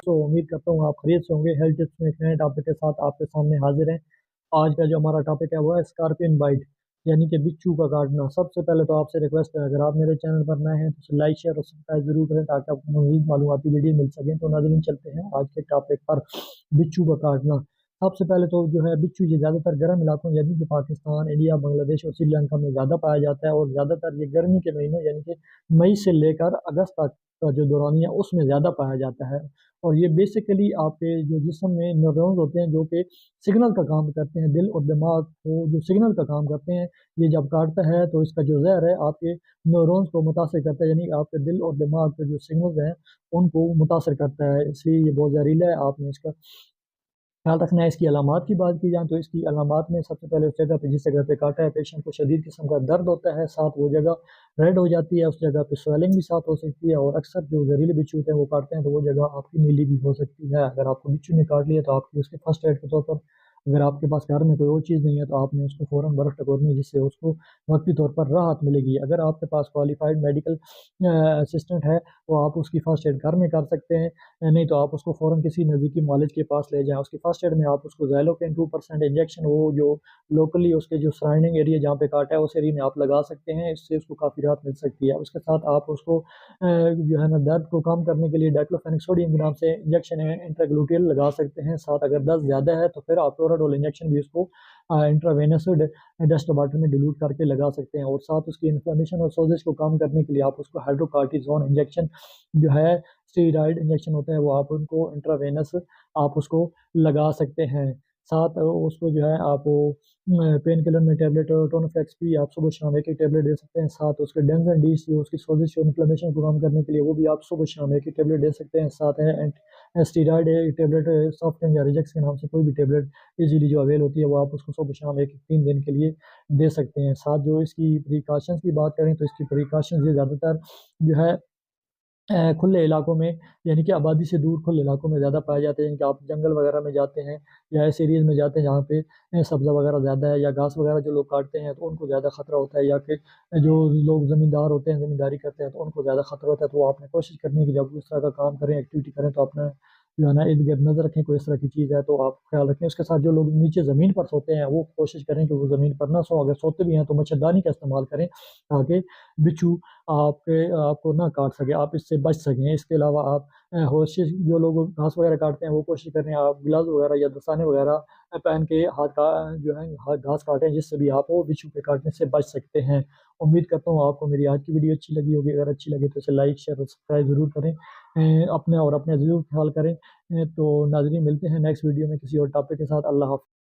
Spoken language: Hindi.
सो उम्मीद करता हूँ आप खरीद से होंगे। हेल्थ टिप्स में एक नए टॉपिक के साथ आपके सामने हाजिर हैं। आज का जो हमारा टॉपिक है वो है स्कॉर्पियन बाइट, यानी कि बिच्छू का काटना। सबसे पहले तो आपसे रिक्वेस्ट है, अगर आप मेरे चैनल पर नए हैं तो लाइक शेयर और सब्सक्राइब जरूर करें ताकि आपको मज़ीद मालूमाती वीडियो मिल सके। तो नाज़रीन चलते हैं आज के टॉपिक पर, बिच्छू का काटना। सबसे पहले तो जो है बिच्छू ये ज़्यादातर गर्म इलाकों यानी कि पाकिस्तान, इंडिया, बांग्लादेश और श्रीलंका में ज़्यादा पाया जाता है, और ज़्यादातर ये गर्मी के महीनों यानी कि मई से लेकर अगस्त तक का जो दौरानिया उसमें ज़्यादा पाया जाता है। और ये बेसिकली आपके जो जिस्म में न्यूरॉन्स होते हैं जो कि सिग्नल का काम करते हैं, दिल और दिमाग को जो सिग्नल का काम करते हैं, ये जब काटता है तो इसका जो जहर है आपके न्यूरॉन्स को मुतासर करता है, यानी आपके दिल और दिमाग के जो सिग्नल्स हैं उनको मुतासर करता है, इसलिए ये बहुत जहरीला है। आपने इसका ख्याल रखना है। इसकी अलामात की बात की जाए तो इसकी अलामात में सबसे पहले उस जगह पे जिस जगह पे काटा है पेशेंट को शदीद किस्म का दर्द होता है, साथ वो जगह रेड हो जाती है, उस जगह पे स्वेलिंग भी साथ हो सकती है, और अक्सर जो जहरीले बिच्छू होते हैं वो काटते हैं तो वो जगह आपकी नीली भी हो सकती है। अगर आपको बिच्छू ने काट लिया तो आपकी उसके फर्स्ट एड के तौर पर, अगर आपके पास घर में कोई और चीज़ नहीं है तो आपने उसको फ़ौरन बर्फ़ टकोरनी है जिससे उसको वक्ती तौर पर राहत मिलेगी। अगर आपके पास क्वालिफाइड मेडिकल असिस्टेंट है तो आप उसकी फर्स्ट एड घर में कर सकते हैं, नहीं तो आप उसको फ़ौरन किसी नज़दीकी मालिज के पास ले जाएं। उसकी फर्स्ट एड में आप उसको ज़ैलोकेन 2% इंजेक्शन, वो जो लोकली उसके जो सराउंडिंग एरिया जहाँ पे काटा है उस एरिया में आप लगा सकते हैं, इससे उसको काफ़ी राहत मिल सकती है। उसके साथ आप उसको जो है ना दर्द को कम करने के लिए डाइक्लोफेनिक सोडियम के नाम से इंजेक्शन है इंट्राग्लूटियल लगा सकते हैं। साथ अगर दर्द ज़्यादा है तो फिर आप टोराडोल इंजेक्शन भी उसको इंट्रावेनस डस्ट वाटर में डिलूट करके लगा सकते हैं। और साथ उसकी इन्फ्लेमेशन और सोजिश को कम करने के लिए आप उसको हाइड्रोकार्टिजोन इंजेक्शन जो है स्टेरॉइड इंजेक्शन होता है वो आप उनको इंट्रावेनस आप उसको लगा सकते हैं। साथ उसको जो है आप पेन किलर में टेबलेट टोनोफ्लेक्स भी आप सुबह शाम एक एक टेबलेट दे सकते हैं। साथ उसके डेंस एंड डीस जो उसकी सोजिश और इन्फ्लेमेशन को कम करने के लिए वो भी आप सुबह शाम एक एक टेबलेट दे सकते हैं। साथ है स्टीरॉइड टेबलेट सॉफ्ट या रिजेक्स के नाम से कोई भी टेबलेट इजीली जो अवेल होती है वो आप उसको सुबह शाम एक 3 दिन के लिए दे सकते हैं। साथ जो इसकी प्रिकॉशंस की बात करें तो इसकी प्रिकॉशंस ये ज़्यादातर जो है खुले इलाकों में, यानी कि आबादी से दूर खुले इलाकों में ज़्यादा पाए जाते हैं। यानी कि आप जंगल वगैरह में जाते हैं या ऐसे एरियाज में जाते हैं जहाँ पे सब्ज़ा वगैरह ज़्यादा है या घास वगैरह जो लोग काटते हैं तो उनको ज़्यादा खतरा होता है, या फिर जो लोग ज़मींदार होते हैं ज़मींदारी करते हैं तो उनको ज़्यादा खतरा होता है। तो वो आपने कोशिश करनी है कि जब उस तरह का काम करें, एक्टिविटी करें, तो अपना जो है ना इर्द गिर्द नज़र रखें, कोई इस तरह की चीज़ है तो आप ख्याल रखें। उसके साथ जो लोग नीचे ज़मीन पर सोते हैं वो कोशिश करें कि वो ज़मीन पर ना सो, अगर सोते भी हैं तो मच्छरदानी का इस्तेमाल करें ताकि बिच्छू आपको ना काट सके, आप इससे बच सकें। इसके अलावा आप कोशिश जो लोग घास वगैरह काटते हैं वो कोशिश करें आप ग्लव्स वगैरह या दस्ताने वगैरह पहन के हाथ का जो है हाथ घास काटें, जिससे भी आप वो बिच्छू के काटने से बच सकते हैं। उम्मीद करता हूँ आपको मेरी आज की वीडियो अच्छी लगी होगी। अगर अच्छी लगी तो इसे लाइक शेयर और सब्सक्राइब ज़रूर करें। अपने और अपने ज़रूर ख्याल करें। तो नाज़रीन मिलते हैं नेक्स्ट वीडियो में किसी और टॉपिक के साथ। अल्लाह हाफ़िज़।